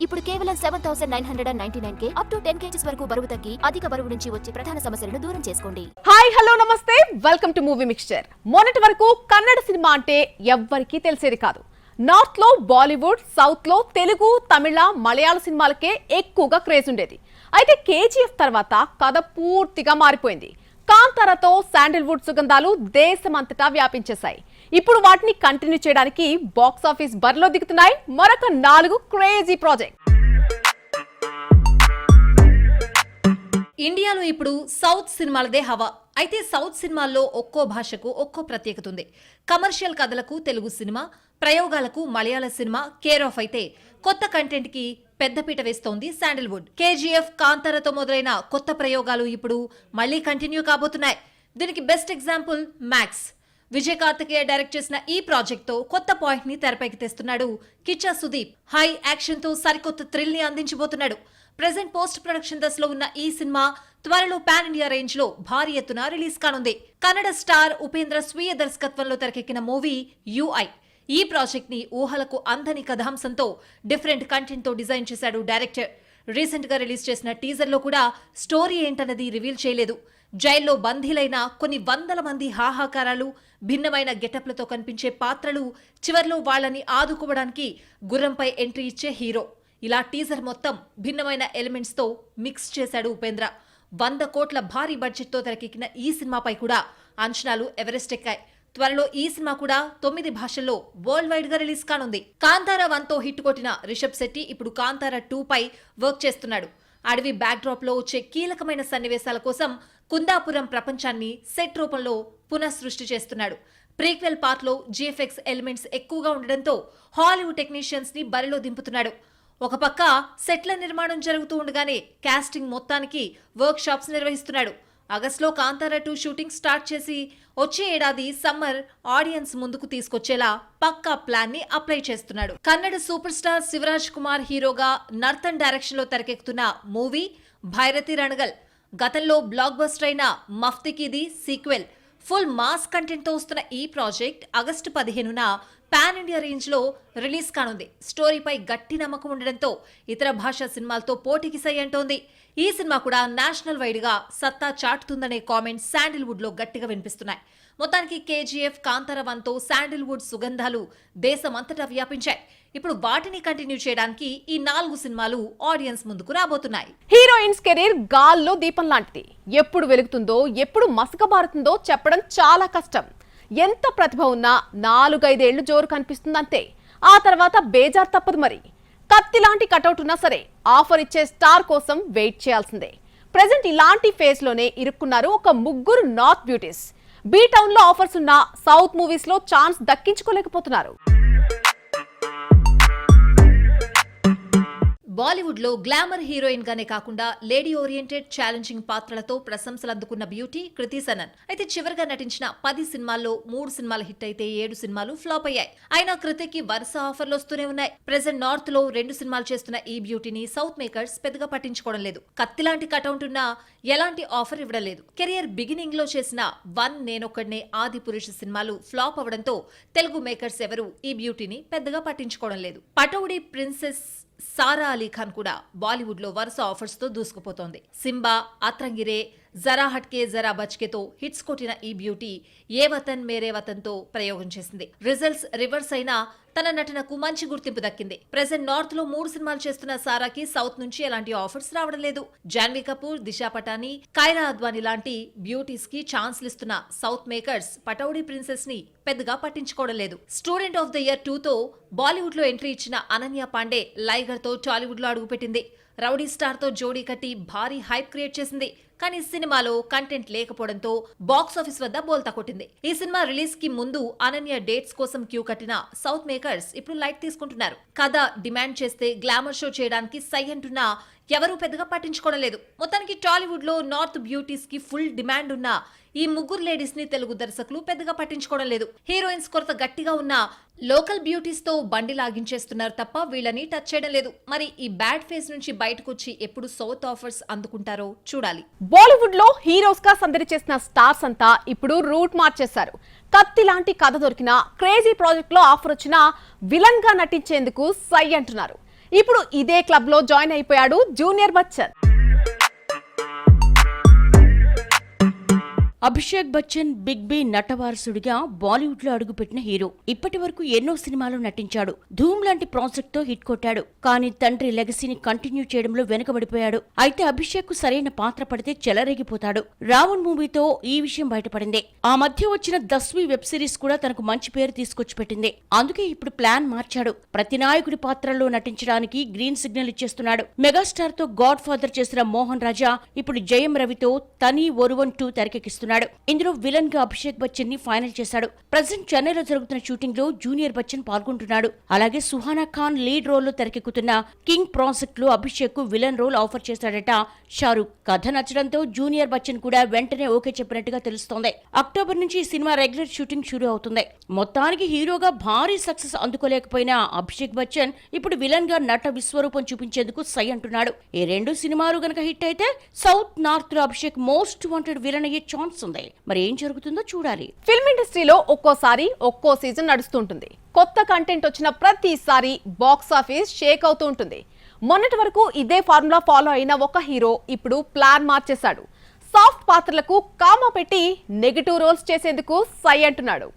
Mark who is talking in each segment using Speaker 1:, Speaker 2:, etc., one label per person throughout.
Speaker 1: ఇప్పుడు కేవలం 7999K up to 10 kgs వరకు బరువు తగ్గి అధిక బరువు నుంచి వచ్చే ప్రధాన సమస్యలను దూరం చేసుకోండి.
Speaker 2: హాయ్ హలో నమస్తే, వెల్కమ్ టు మూవీ మిక్స్చర్. మొన్నటి వరకు కన్నడ సినిమా అంటే ఎవ్వరికీ తెలిసేది కాదు. నార్త్ లో బాలీవుడ్, సౌత్ లో తెలుగు, తమిళ, మలయాళ సినిమాలకే ఎక్కువగా క్రేజ్ ఉండేది. అయితే కేజీఎఫ్ తర్వాత కథ పూర్తిగా మారిపోయింది. కాంతారాతో శాండిల్వుడ్ సుగంధాలు దేశమంతటా వ్యాపించేశాయి. ఇప్పుడు వాటిని కంటిన్యూ చేయడానికి బాక్స్ ఆఫీస్ బరిలో దిగుతున్నాయి మరొక 4 క్రేజీ ప్రాజెక్ట్.
Speaker 3: ఇండియాలో ఇప్పుడు సౌత్ సినిమాలదే హవా. అయితే సౌత్ సినిమాల్లో ఒక్కో భాషకు ఒక్కో ప్రత్యేకత ఉంది. కమర్షియల్ కథలకు తెలుగు సినిమా, ప్రయోగాలకు మలయాళ సినిమా కేర్ ఆఫ్ అయితే కొత్త కంటెంట్ కి పెద్దపీట వేస్తోంది శాండిల్వుడ్. కేజీఎఫ్, కాంతారాతో మొదలైన కొత్త ప్రయోగాలు ఇప్పుడు మళ్లీ కంటిన్యూ కాబోతున్నాయి. దీనికి best example Max. Vijay Karthikeya direct చేసిన ఈ ప్రాజెక్ట్ తో కొత్త పాయింట్ ని తెరపైకి తెస్తున్నాడు కిచ్చా సుదీప్. హై యాక్షన్ తో సరికొత్త థ్రిల్ ని అందించబోతున్నాడు. ప్రెజెంట్ పోస్ట్ ప్రొడక్షన్ దశలో ఉన్న ఈ సినిమా త్వరలో పాన్ ఇండియా రేంజ్ లో భారీ ఎత్తున రిలీజ్ కానుంది. కన్నడ స్టార్ ఉపేంద్ర స్వీయ దర్శకత్వంలో తెరకెక్కిన మూవీ యుఐ. ఈ ప్రాజెక్ట్ ని ఊహలకు అందని కథాంశంతో డిఫరెంట్ కంటెంట్ తో డిజైన్ చేశాడు డైరెక్టర్. రీసెంట్ గా రిలీజ్ చేసిన టీజర్ లో కూడా స్టోరీ ఏంటన్నది రివీల్ చేయలేదు. జైల్లో బందీలైన కొన్ని వందల మంది హాహాకారాలు, భిన్నమైన గెటప్లతో కనిపించే పాత్రలు, చివర్లో వాళ్ళని ఆదుకోవడానికి గుర్రంపై ఎంట్రీ ఇచ్చే హీరో, ఇలా టీజర్ మొత్తం భిన్నమైన ఎలిమెంట్స్ తో మిక్స్ చేశాడు ఉపేంద్ర. 100 కోట్ల భారీ బడ్జెట్ తో తెరకెక్కిన ఈ సినిమాపై కూడా అంచనాలు ఎవరెస్ట్ ఎక్కాయి. త్వరలో ఈ సినిమా కూడా 9 భాషల్లో వరల్డ్ వైడ్ గా రిలీజ్ కానుంది. కాంతారా 1 తో హిట్ కొట్టిన రిషబ్ శెట్టి ఇప్పుడు కాంతారా 2 పై వర్క్ చేస్తున్నాడు. అడవి బ్యాక్ డ్రాప్ లో వచ్చే కీలకమైన సన్నివేశాల కోసం కుందాపురం ప్రపంచాన్ని సెట్ రూపంలో పునఃసృష్టి చేస్తున్నాడు. ప్రీక్వెల్ పార్ట్ లో జిఎఫ్ఎక్స్ ఎలిమెంట్స్ ఎక్కువగా ఉండడంతో హాలీవుడ్ టెక్నీషియన్స్ ని బరిలో దింపుతున్నాడు. ఒక పక్క సెట్ల నిర్మాణం జరుగుతూ ఉండగానే కాస్టింగ్ మొత్తానికి వర్క్ షాప్స్ నిర్వహిస్తున్నాడు. ఆగస్టులో కాంతారా 2 షూటింగ్ స్టార్ట్ చేసి వచ్చే ఏడాది సమ్మర్ ఆడియన్స్ ముందుకు తీసుకొచ్చేలా పక్కా ప్లాన్ ని అప్లై చేస్తున్నాడు. కన్నడ సూపర్ స్టార్ శివరాజ్ కుమార్ హీరోగా నర్తన్ డైరెక్షన్ లో తెరకెక్కుతున్న మూవీ భైరతి రణగల్. గతంలో బ్లాక్ బస్టర్ అయిన మఫ్తికిది సీక్వెల్. ఫుల్ మాస్ కంటెంట్ తో వస్తున్న ఈ ప్రాజెక్ట్ ఆగస్టు 15న పాన్ ఇండియా రేంజ్ లో రిలీజ్ కానుంది. స్టోరీపై గట్టి నమ్మకం ఉండడంతో ఇతర భాషా సినిమాలతో పోటీకి సై అంటోంది. ఈ సినిమా కూడా నేషనల్ వైడ్ గా సత్తా చాటుతుందనే కామెంట్స్ శాండిల్వుడ్ లో గట్టిగా వినిపిస్తున్నాయి. మొత్తానికి కేజీఎఫ్, కాంతారా 1 తో శాండిల్వుడ్ సుగంధాలు దేశమంతటా వ్యాపించాయి. ఇప్పుడు వాటిని కంటిన్యూ చేయడానికి ఈ 4 సినిమాలు ఆడియన్స్ ముందుకు రాబోతున్నాయి.
Speaker 2: హీరోయిన్స్ కెరీర్ గాల్లో దీపం లాంటిది. ఎప్పుడు వెలుగుతుందో, ఎప్పుడు మసకబారుతుందో చెప్పడం చాలా కష్టం. ఎంత ప్రతిభ ఉన్నా 4-5 ఏళ్లు జోరు కనిపిస్తుందంతే. ఆ తర్వాత బేజార్ తప్పదు. మరి కత్తి లాంటి కటౌట్ ఉన్నా సరే ఆఫర్ ఇచ్చే స్టార్ కోసం వెయిట్ చేయాల్సిందే. ప్రెజెంట్ ఇలాంటి ఫేజ్ లోనే ఇరుక్కున్నారు ఒక 3 నార్త్ బ్యూటీస్. బీ టౌన్ లో ఆఫర్స్ ఉన్న సౌత్ మూవీస్ లో ఛాన్స్ దక్కించుకోలేకపోతున్నారు.
Speaker 3: బాలీవుడ్ లో గ్లామర్ హీరోయిన్ గానే కాకుండా లేడీ ఓరియంటెడ్ ఛాలెంజింగ్ పాత్రలతో ప్రశంసలు అందుకున్న బ్యూటీ కృతి సనన్. అయితే చివరిగా నటించిన 10 సినిమాల్లో 3 సినిమాలు హిట్ అయితే 7 సినిమాలు ఫ్లాప్ అయ్యాయి. అయినా కృతికి వరుస ఆఫర్లు వస్తూనే ఉన్నాయి. ప్రెజెంట్ నార్త్ లో 2 సినిమాలు చేస్తున్న ఈ బ్యూటీని సౌత్ మేకర్స్ పెద్దగా పట్టించుకోవడం లేదు. కత్తి లాంటి కటౌట్ ఉన్నా ఎలాంటి ఆఫర్ ఇవ్వడం లేదు. కెరియర్ బిగినింగ్ లో చేసిన 1 నేనొక్కడినే, ఆది పురుష సినిమాలు ఫ్లాప్ అవడంతో తెలుగు మేకర్స్ ఎవరు ఈ బ్యూటీని పెద్దగా పట్టించుకోవడం లేదు. పటౌడీ ప్రిన్సెస్ సారా అలీ ఖాన్ కూడా బాలీవుడ్ లో వరుస ఆఫర్స్ తో దూసుకుపోతోంది. సింబా, అత్రంగిరే, జరా హట్కే జరా బచ్కేతో హిట్స్ కొట్టిన ఈ బ్యూటీ ఏ వతన్ మేరే వతన్ తో ప్రయోగం చేసింది. రిజల్ట్స్ రివర్స్ అయినా తన నటనకు మంచి గుర్తింపు దక్కింది. ప్రెజెంట్ నార్త్ లో 3 సినిమాలు చేస్తున్న సారాకి సౌత్ నుంచి ఎలాంటి ఆఫర్స్ రావడం లేదు. జాన్వీ కపూర్, దిశా పటాని, కైరా అద్వానీ లాంటి బ్యూటీస్ కి ఛాన్స్లు ఇస్తున్న సౌత్ మేకర్స్ పటౌడీ ప్రిన్సెస్ ని పెద్దగా పట్టించుకోవడం లేదు. స్టూడెంట్ ఆఫ్ ద ఇయర్ 2 తో బాలీవుడ్ లో ఎంట్రీ ఇచ్చిన అనన్య పాండే లైగర్ తో టాలీవుడ్ లో అడుగుపెట్టింది. రౌడీ స్టార్ తో జోడీ కట్టి భారీ హైప్ క్రియేట్ చేసింది. కానీ సినిమాలో కంటెంట్ లేకపోవడంతో బాక్స్ ఆఫీస్ వద్ద బోల్తా కొట్టింది. ఈ సినిమా రిలీజ్ కి ముందు అనన్య డేట్స్ కోసం క్యూ కట్టిన సౌత్ మేకర్స్ ఇప్పుడు లైట్ తీసుకుంటున్నారు. కథ డిమాండ్ చేస్తే గ్లామర్ షో చేయడానికి సై అంటున్నా ఎవరూ పెద్దగా పట్టించుకోవడం లేదు. మొత్తానికి టాలీవుడ్ లో నార్త్ బ్యూటీస్ కి ఫుల్ డిమాండ్ ఉన్న ఈ 3 లేడీస్ ని తెలుగు దర్శకులు పెద్దగా పట్టించుకోవడం లేదు. హీరోయిన్స్ కొరత గట్టిగా ఉన్న లోకల్ బ్యూటీస్ తో బండి లాగించేస్తున్నారు తప్ప వీళ్ళని టచ్ చేయడం లేదు. మరి ఈ బ్యాడ్ ఫేజ్ నుంచి బయటకు వచ్చి ఎప్పుడు సౌత్ ఆఫర్స్ అందుకుంటారో చూడాలి.
Speaker 2: బాలీవుడ్ లో హీరోస్ గా సందడి చేసిన స్టార్స్ అంతా ఇప్పుడు రూట్ మార్చేశారు. కత్తి లాంటి కథ దొరికిన, క్రేజీ ప్రాజెక్ట్ లో ఆఫర్ వచ్చినా విలన్ గా నటించేందుకు సై అంటున్నారు. ఇప్పుడు ఇదే క్లబ్ లో జాయిన్ అయిపోయాడు junior Bachchan.
Speaker 4: Abhishek Bachchan big B నటవారసుడిగా బాలీవుడ్ లో అడుగుపెట్టిన హీరో. ఇప్పటి వరకు ఎన్నో సినిమాలు నటించాడు. ధూమ్ లాంటి ప్రాజెక్ట్ తో హిట్ కొట్టాడు. కానీ తండ్రి లెగసీని కంటిన్యూ చేయడంలో వెనుకబడిపోయాడు. అయితే అభిషేక్ కు సరైన పాత్ర పడితే చెలరేగిపోతాడు. రావణ్ మూవీతో ఈ విషయం బయటపడింది. ఆ మధ్య వచ్చిన దస్వి వెబ్ సిరీస్ కూడా తనకు మంచి పేరు తీసుకొచ్చి పెట్టింది. అందుకే ఇప్పుడు ప్లాన్ మార్చాడు. ప్రతి నాయకుడి పాత్రల్లో నటించడానికి గ్రీన్ సిగ్నల్ ఇచ్చేస్తున్నాడు. మెగాస్టార్ తో గాడ్ ఫాదర్ చేసిన మోహన్ రాజా ఇప్పుడు జయం రవితో తని ఒరువన్ 2 తెరకెక్కిస్తున్నాడు. ఇందులో విలన్ గా అభిషేక్ బచ్చన్ ని ఫైనల్ చేశాడు. ప్రజెంట్ చెన్నైలో జరుగుతున్న షూటింగ్ లో జూనియర్ బచ్చన్ పాల్గొంటున్నాడు. అలాగే సుహానా ఖాన్ లీడ్ రోల్ లో తెరకెక్కుతున్న కింగ్ ప్రాజెక్ట్ లో అభిషేక్ కు విలన్ రోల్ ఆఫర్ చేశాడట షారూక్. కథ నచ్చడంతో జూనియర్ బచ్చన్ కూడా వెంటనే ఓకే చెప్పినట్టుగా తెలుస్తోంది. అక్టోబర్ నుంచి ఈ సినిమా రెగ్యులర్ షూటింగ్ షురూ అవుతుంది. మొత్తానికి హీరోగా భారీ సక్సెస్ అందుకోలేకపోయిన అభిషేక్ బచ్చన్ ఇప్పుడు విలన్ గా నట విశ్వరూపం చూపించేందుకు సై అంటున్నాడు. ఈ 2 సినిమాలు గనక హిట్ అయితే సౌత్ నార్త్ లో అభిషేక్ మోస్ట్ వాంటెడ్ విలన్ అయ్యే ఛాన్స్ ఉంది. మరి ఏం జరుగుతుందో చూడాలి.
Speaker 2: ఫిల్మ్ ఇండస్ట్రీలో ఒక్కోసారి ఒక్కో సీజన్ నడుస్తుంటుంది. కొత్త కంటెంట్ వచ్చిన ప్రతిసారి బాక్స్ ఆఫీస్ షేక్ అవుతూ ఉంటుంది. మొన్నటి వరకు ఇదే ఫార్ములా ఫాలో అయిన ఒక హీరో ఇప్పుడు ప్లాన్ మార్చేశాడు. సాఫ్ట్ పాత్రలకు కామా పెట్టి నెగటివ్ రోల్స్ చేసేందుకు సై అంటున్నాడు.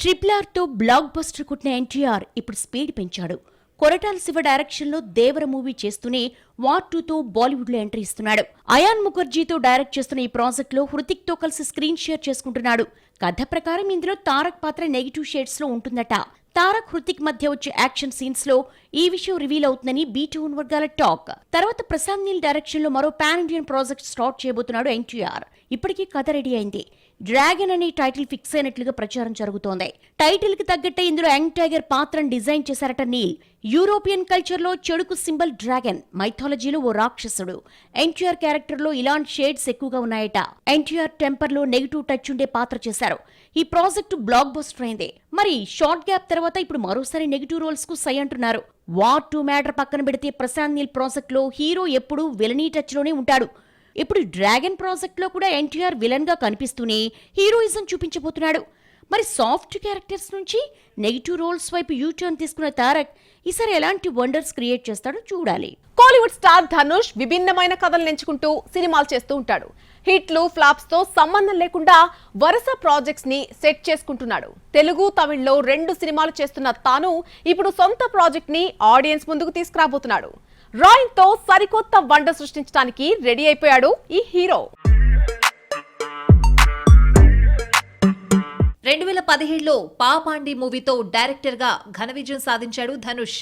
Speaker 4: RRR తో బ్లాక్ బస్టర్ కొట్టిన ఎన్టీఆర్ ఇప్పుడు స్పీడ్ పెంచాడు. కొరటాల శివ డైరెక్షన్ లో దేవర మూవీ చేస్తూనే వార్ 2 తో బాలీవుడ్ లో ఎంట్రీ ఇస్తున్నాడు. అయాన్ ముఖర్జీతో డైరెక్ట్ చేస్తున్న ఈ ప్రాజెక్ట్ లో హృతిక్ తో కలిసి స్క్రీన్ షేర్ చేసుకుంటున్నాడు. కథ ప్రకారం ఇందులో తారక్ పాత్ర నెగిటివ్ షేడ్స్ లో ఉంటుందట. తారక్ హృతిక్ మధ్య వచ్చే యాక్షన్ సీన్స్ లో ఈ విషయం రివీల్ అవుతుందని బీటూన్ వర్గాల టాక్. తర్వాత ప్రశాంత్ నీల్ డైరెక్షన్ లో మరో పాన్ ఇండియన్ ప్రాజెక్ట్ స్టార్ట్ చేయబోతున్నాడు ఎన్టీఆర్. ఇప్పటికీ కథ రెడీ అయింది. డ్రాగన్ అనే టైటిల్ ఫిక్స్ అయినట్లుగా ప్రచారం జరుగుతోంది. టైటిల్ కి తగ్గట్టే ఇందులో యంగ్ టైగర్ పాత్రను డిజైన్ చేశారట నీల్. యూరోపియన్ కల్చర్ లో చెడుకు సింబల్ డ్రాగన్, మైథాలజీలో ఓ రాక్షసుడు. ఎన్టీఆర్ క్యారెక్టర్ లో ఇలాంటి షేడ్స్ ఎక్కువగా ఉన్నాయట. ఎన్టీఆర్ టెంపర్ లో నెగిటివ్ టచ్ ఉండే పాత్ర చేశారు. ఈ ప్రాజెక్టు బ్లాక్ బస్టర్ అయింది. మరి షార్ట్ గ్యాప్ తర్వాత ఇప్పుడు మరోసారి నెగిటివ్ రోల్స్ కు సై అంటున్నారు. వార్ 2 మ్యాటర్ పక్కన పెడితే ప్రశాంత్ నీల్ ప్రాజెక్ట్ లో హీరో ఎప్పుడూ విలనీ టచ్ లోనే ఉంటాడు. ఇప్పుడు డ్రాగన్ ప్రాజెక్ట్ లో కూడా ఎన్టీఆర్ విలన్ గా కనిపిస్తూనే హీరోయిజం చూపించబోతున్నాడు. మరి సాఫ్ట్ క్యారెక్టర్స్ నుంచి నెగిటివ్ రోల్స్ వైపు యూటర్న్ తీసుకున్న తారక్ ఈసారి ఎలాంటి వండర్స్ క్రియేట్ చేస్తాడో చూడాలి.
Speaker 2: కోలీవుడ్ స్టార్ ధనుష్ విభిన్నమైన కథలు ఎంచుకుంటూ సినిమాలు చేస్తూ ఉంటాడు. హిట్లు ఫ్లాప్స్ తో సంబంధం లేకుండా వరుస ప్రాజెక్ట్స్ ని సెట్ చేసుకుంటున్నాడు. తెలుగు తమిళ్లో 2 సినిమాలు చేస్తున్న తాను ఇప్పుడు సొంత ప్రాజెక్ట్ ని ఆడియన్స్ ముందుకు తీసుకురాబోతున్నాడు. రాయన్ తో సరికొత్త వండర్ సృష్టించడానికి రెడీ అయిపోయాడు ఈ హీరో.
Speaker 3: 2017లో పాపాండి మూవీతో డైరెక్టర్ గా ఘన విజయం సాధించాడు ధనుష్.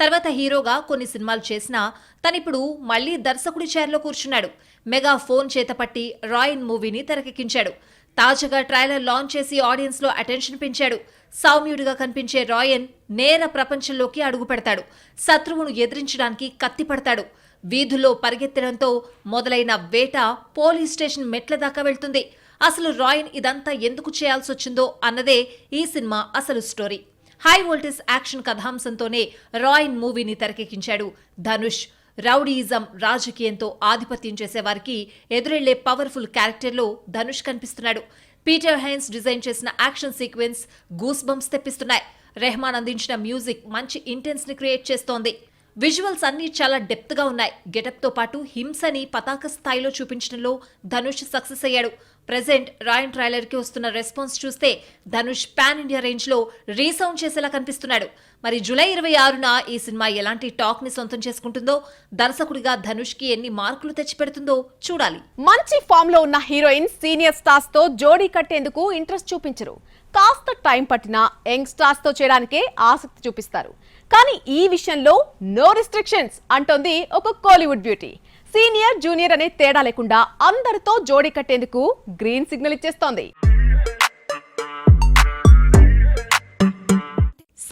Speaker 3: తర్వాత హీరోగా కొన్ని సినిమాలు చేసినా తనిప్పుడు మళ్లీ దర్శకుడి చైర్లో కూర్చున్నాడు. మెగా ఫోన్ చేతపట్టి రాయన్ మూవీని తెరకెక్కించాడు. తాజాగా ట్రైలర్ లాంచ్ చేసి ఆడియన్స్ లో అటెన్షన్ పెంచాడు. సౌమ్యుడిగా కనిపించే రాయన్ నేర ప్రపంచంలోకి అడుగు పెడతాడు. శత్రువును ఎదిరించడానికి కత్తి పడతాడు. వీధుల్లో పరిగెత్తడంతో మొదలైన వేట పోలీస్ స్టేషన్ మెట్ల దాకా వెళ్తుంది. అసలు రాయన్ ఇదంతా ఎందుకు చేయాల్సి వచ్చిందో అన్నదే ఈ సినిమా అసలు స్టోరీ. హై వోల్టేజ్ యాక్షన్ కథాంశంతోనే రాయన్ మూవీని తెరకెక్కించాడు ధనుష్. రౌడీయిజం, రాజకీయంతో ఆధిపత్యం చేసేవారికి ఎదురెళ్లే పవర్ఫుల్ క్యారెక్టర్లో ధనుష్ కనిపిస్తున్నాడు. పీటర్ హైన్స్ డిజైన్ చేసిన యాక్షన్ సీక్వెన్స్ గూస్ బంప్స్ తెప్పిస్తున్నాయి. రెహమాన్ అందించిన మ్యూజిక్ మంచి ఇంటెన్స్ ని క్రియేట్ చేస్తోంది. విజువల్స్ అన్ని చాలా డెప్త్ గా ఉన్నాయి. గెటప్ తో పాటు హింసని పతాక స్థాయిలో చూపించడంలో ధనుష్ సక్సెస్ అయ్యాడు. ప్రెజెంట్ రాయన్ ట్రైలర్ కి వస్తున్న రెస్పాన్స్ చూస్తే ధనుష్ పాన్ ఇండియా రేంజ్ లో రీసౌండ్ చేసేలా కనిపిస్తున్నాడు. మరి జూలై 26న ఈ సినిమా ఎలాంటి టాక్ ని సొంతం చేసుకుంటుందో, దర్శకుడిగా ధనుష్ కి ఎన్ని మార్కులు తెచ్చిపెడుతుందో చూడాలి.
Speaker 2: మంచి ఫామ్ లో ఉన్న హీరోయిన్ సీనియర్ స్టార్స్ తో జోడీ కట్టేందుకు ఇంట్రెస్ట్ చూపించరు. కాస్త టైం పట్టినా యంగ్ స్టార్స్ తో చేయడానికే ఆసక్తి చూపిస్తారు. కానీ ఈ విషయంలో నో రిస్ట్రిక్షన్స్ అంటోంది ఒక కోలీవుడ్ బ్యూటీ. సీనియర్ జూనియర్ అనే తేడా లేకుండా అందరితో జోడీ కట్టేందుకు గ్రీన్ సిగ్నల్ ఇచ్చేస్తోంది.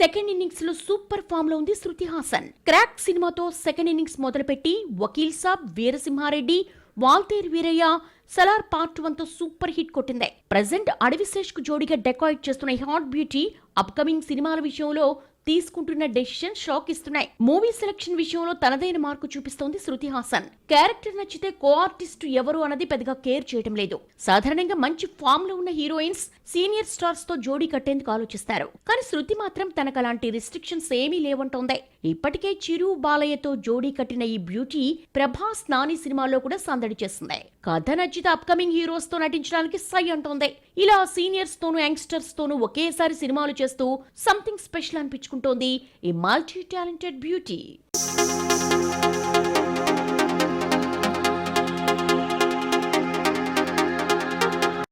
Speaker 4: సెకండ్ ఇన్నింగ్స్ లో సూపర్ ఫామ్ లో ఉంది శృతి హాసన్. క్రాక్ సినిమాతో సెకండ్ ఇన్నింగ్స్ మొదలుపెట్టి వకీల్ సాబ్, వీరసింహారెడ్డి, వాల్తేరు వీరయ్య, సలార్ పార్ట్ 1 తో సూపర్ హిట్ కొట్టింది. ప్రెజెంట్ అడవిశేష్ కు జోడిగా డెకాయిట్ చేస్తున్న ఈ హాట్ బ్యూటీ అప్కమింగ్ సినిమాల విషయంలో తీసుకుంటున్న డెసిషన్ షాక్ ఇస్తున్నాయి. మూవీ సెలక్షన్ విషయంలో తనదైన మార్కు చూపిస్తోంది శృతి హాసన్. క్యారెక్టర్ నచ్చితే కో ఆర్టిస్ట్ ఎవరు అన్నది పెద్దగా కేర్ చేయడం లేదు. సాధారణంగా మంచి ఫామ్ లో ఉన్న హీరోయిన్స్ సీనియర్ స్టార్స్ తో జోడీ కట్టేందుకు ఆలోచిస్తారు. కానీ శృతి మాత్రం తనకు అలాంటి రిస్ట్రిక్షన్స్ ఏమీ లేవంటోంది. ఇప్పటికే చిరు బాలయ్యతో జోడీ కట్టిన ఈ బ్యూటీ ప్రభాస్ నాని సినిమాలో కూడా సందడి చేస్తుంది. కథ నచ్చితే అప్కమింగ్ హీరోస్ తో నటించడానికి సై అంటోంది. ఇలా సీనియర్స్ తోనూ యంగ్స్టర్స్ తోనూ ఒకేసారి సినిమాలు చేస్తూ సంథింగ్ స్పెషల్ అనిపించుకుంటోంది ఈ మల్టీ టాలెంటెడ్ బ్యూటీ.